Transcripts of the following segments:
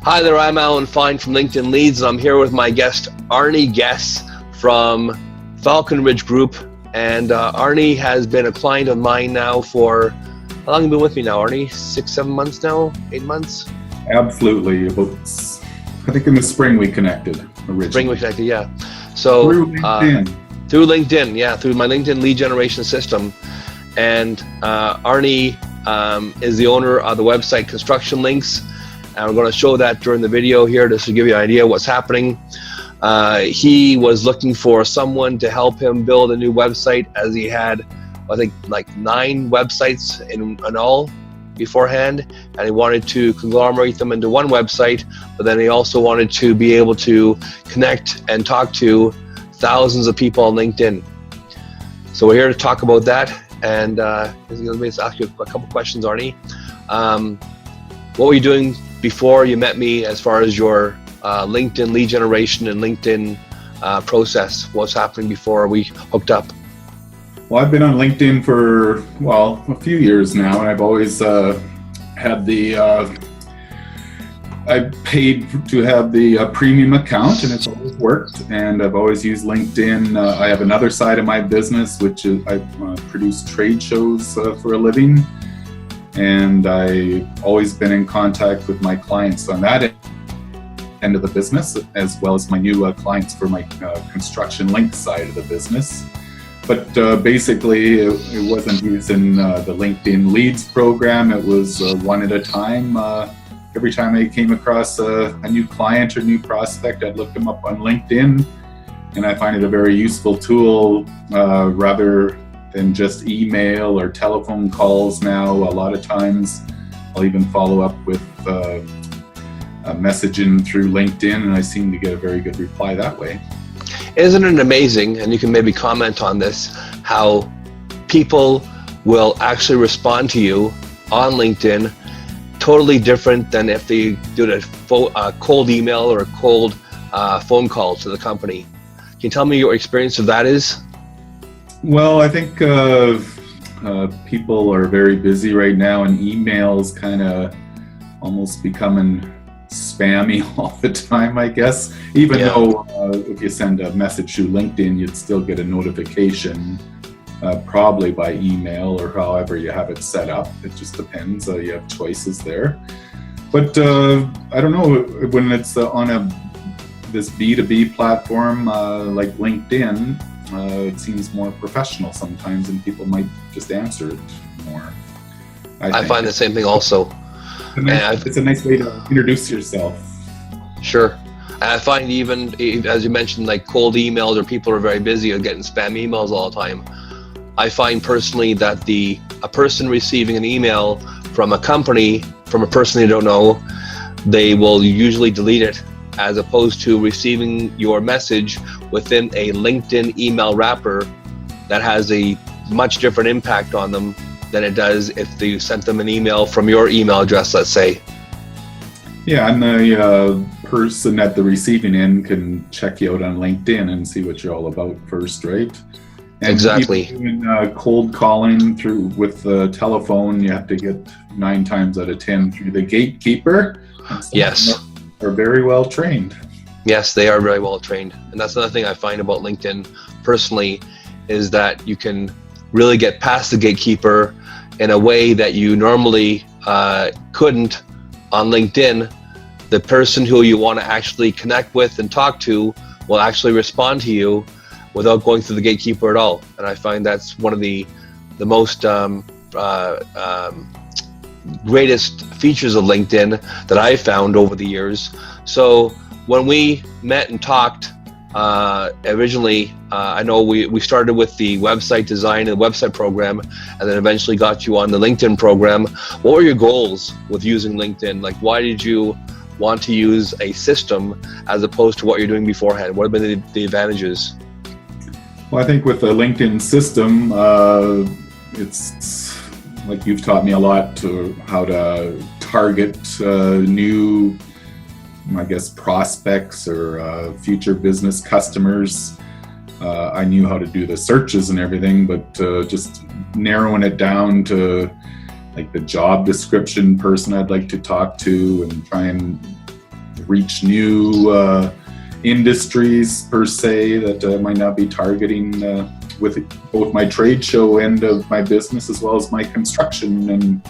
Hi there, I'm Arnie Final from LinkedIn Leads, and I'm here with my guest, Arnie Guess from Falcon Ridge Group. And Arnie has been a client of mine now for, how long have you been with me now, Arnie? 6-7 months now? 8 months? Absolutely. I think in the spring we connected originally. Spring we connected, yeah. So through LinkedIn. Through LinkedIn, yeah, through my LinkedIn lead generation system. And Arnie is the owner of the website Construction Links. And we're going to show that during the video here just to give you an idea of what's happening. He was looking for someone to help him build a new website, as he had, I think, like 9 websites in all beforehand, and he wanted to conglomerate them into one website, but then he also wanted to be able to connect and talk to thousands of people on LinkedIn. So we're here to talk about that, and let me just ask you a couple questions, Arnie. What were you doing before you met me as far as your LinkedIn lead generation and LinkedIn process? What's happening before we hooked up? Well, I've been on LinkedIn for, a few years now, and I've always had I paid to have the premium account, and it's always worked, and I've always used LinkedIn. I have another side of my business, which is I produce trade shows for a living, and I've always been in contact with my clients on that end of the business, as well as my new clients for my Construction Link side of the business. But basically, it wasn't using the LinkedIn Leads program. It was one at a time. Every time I came across a new client or new prospect, I'd look them up on LinkedIn, and I find it a very useful tool rather than just email or telephone calls now. A lot of times, I'll even follow up with messaging through LinkedIn, and I seem to get a very good reply that way. Isn't it amazing, and you can maybe comment on this, how people will actually respond to you on LinkedIn totally different than if they do a cold email or a cold phone call to the company. Can you tell me your experience of that is? Well, I think people are very busy right now, and emails kind of almost becoming spammy all the time, I guess. Even though if you send a message through LinkedIn, you'd still get a notification, probably by email or however you have it set up. It just depends. You have choices there. But I don't know, when it's on this B2B platform like LinkedIn, it seems more professional sometimes, and people might just answer it more. I find the same thing also. It's a nice way to introduce yourself. Sure. I find even, as you mentioned, like cold emails, or people are very busy or getting spam emails all the time. I find personally that a person receiving an email from a company, from a person they don't know, they will usually delete it, as opposed to receiving your message within a LinkedIn email wrapper that has a much different impact on them than it does if you sent them an email from your email address, let's say. Yeah, and the person at the receiving end can check you out on LinkedIn and see what you're all about first, right? And exactly. Even cold calling with the telephone, you have to get 9 times out of 10 through the gatekeeper. Yes. Are very well trained. Yes, they are very well trained. And that's another thing I find about LinkedIn personally, is that you can really get past the gatekeeper in a way that you normally couldn't on LinkedIn. The person who you want to actually connect with and talk to will actually respond to you without going through the gatekeeper at all. And I find that's one of the most greatest features of LinkedIn that I've found over the years. So when we met and talked originally, I know we started with the website design and the website program, and then eventually got you on the LinkedIn program. What were your goals with using LinkedIn? Like, why did you want to use a system as opposed to what you're doing beforehand? What have been the advantages? Well, I think with the LinkedIn system, it's like you've taught me a lot to how to target new, I guess, prospects or future business customers. I knew how to do the searches and everything, but just narrowing it down to like the job description person I'd like to talk to and try and reach new industries per se that I might not be targeting with both my trade show end of my business as well as my construction and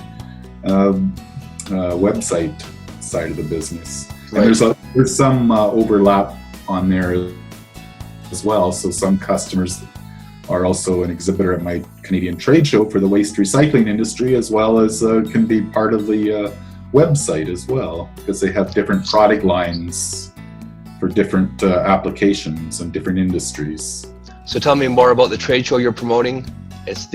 website side of the business. Right. And there's some overlap on there as well. So some customers are also an exhibitor at my Canadian trade show for the waste recycling industry, as well as can be part of the website as well, because they have different product lines for different applications and different industries. So tell me more about the trade show you're promoting. This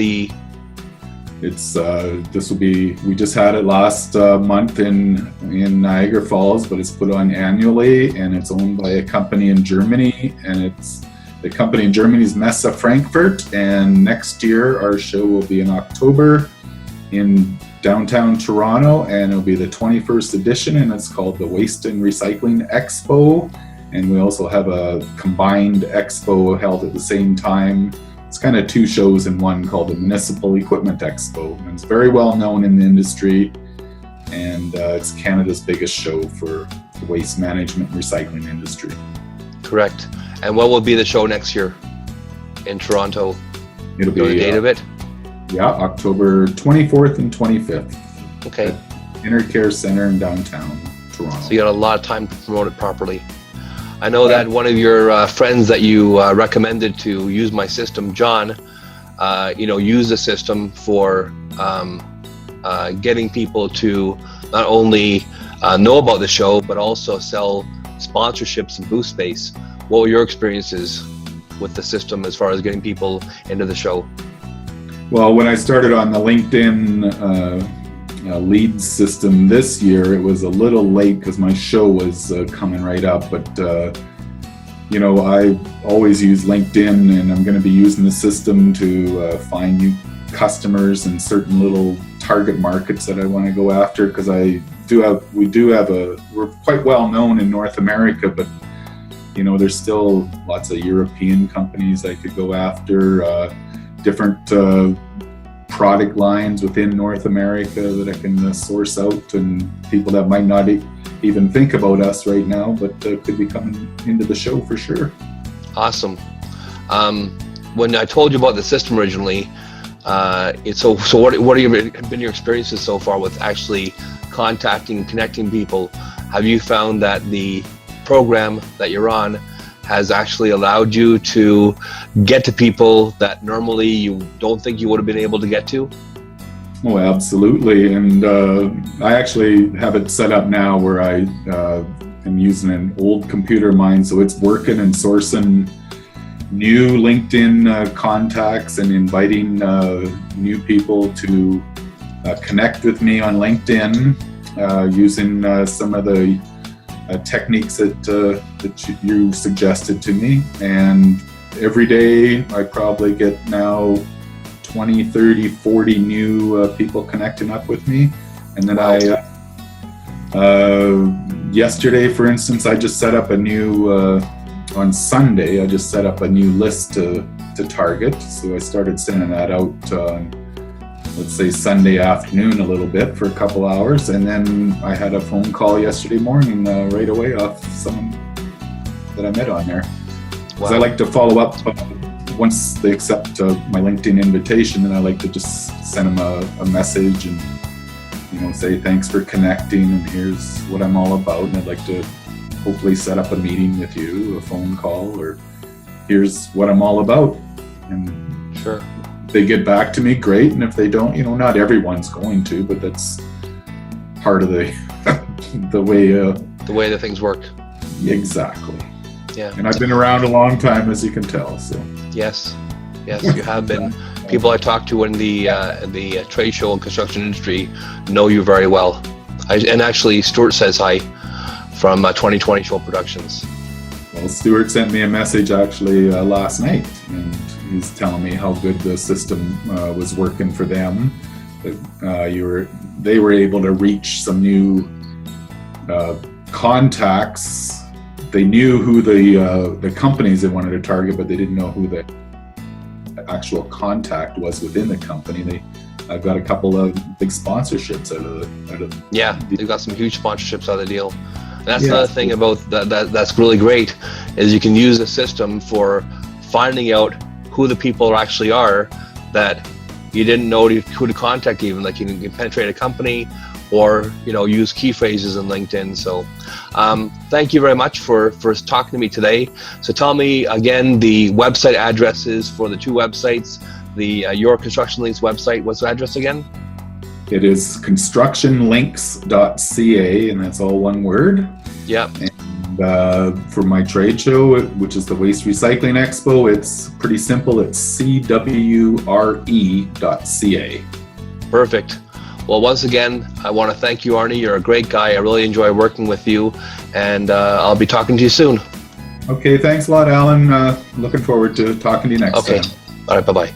will be, we just had it last month in Niagara Falls, but it's put on annually, and it's owned by a company in Germany, and the company in Germany is Messe Frankfurt, and next year our show will be in October in downtown Toronto, and it'll be the 21st edition, and it's called the Waste and Recycling Expo. And we also have a combined expo held at the same time. It's kind of two shows in one, called the Municipal Equipment Expo. And it's very well known in the industry, and it's Canada's biggest show for the waste management and recycling industry. Correct. And what will be the show next year in Toronto? It'll be the date of it? Yeah, October 24th and 25th. Okay. At Intercare Center in downtown Toronto. So you got a lot of time to promote it properly. I know that one of your friends that you recommended to use my system, John, used the system for getting people to not only know about the show, but also sell sponsorships and booth space. What were your experiences with the system as far as getting people into the show? Well, when I started on the LinkedIn lead system this year, it was a little late because my show was coming right up, but I always use LinkedIn, and I'm going to be using the system to find new customers in certain little target markets that I want to go after, because we're quite well known in North America, but there's still lots of European companies I could go after, different product lines within North America that I can source out, and people that might not even think about us right now, but could be coming into the show for sure. Awesome. When I told you about the system originally, so what have been your experiences so far with actually contacting, connecting people? Have you found that the program that you're on has actually allowed you to get to people that normally you don't think you would have been able to get to? Oh, absolutely. And I actually have it set up now where I am using an old computer of mine, so it's working and sourcing new LinkedIn contacts and inviting new people to connect with me on LinkedIn using some of the techniques that you suggested to me. And every day I probably get now 20, 30, 40 new people connecting up with me. And then yesterday, for instance, I just set up a new, on Sunday, I just set up a new list to target. So I started sending that out let's say Sunday afternoon a little bit for a couple hours, and then I had a phone call yesterday morning right away off someone that I met on there. Wow. I like to follow up once they accept my LinkedIn invitation, and I like to just send them a message and say thanks for connecting, and here's what I'm all about, and I'd like to hopefully set up a meeting with you, a phone call, or here's what I'm all about. And sure. They get back to me, great, and if they don't, not everyone's going to, but that's part of the way the things work. Exactly. Yeah. And I've been around a long time, as you can tell. So. Yes, you have been. People I talk to in the trade show and construction industry know you very well. And actually, Stuart says hi from 2020 Show Productions. Well, Stuart sent me a message actually last night, and he's telling me how good the system was working for them. That they were able to reach some new contacts. They knew who the companies they wanted to target, but they didn't know who the actual contact was within the company. I've got a couple of big sponsorships out of yeah, they've got some huge sponsorships out of the deal. That's Yeah. another thing about that's really great, is you can use the system for finding out who the people actually are that you didn't know who to contact even. Like you can penetrate a company or, you know, use key phrases in LinkedIn. So thank you very much for talking to me today. So tell me again the website addresses for the two websites, the Your Construction Links website. What's the address again? It is constructionlinks.ca, and that's all one word. Yeah. And for my trade show, which is the Waste Recycling Expo, it's pretty simple. It's cwre.ca. Perfect. Well, once again, I want to thank you, Arnie. You're a great guy. I really enjoy working with you, and I'll be talking to you soon. Okay, thanks a lot, Alan. Looking forward to talking to you next time. All right, bye-bye.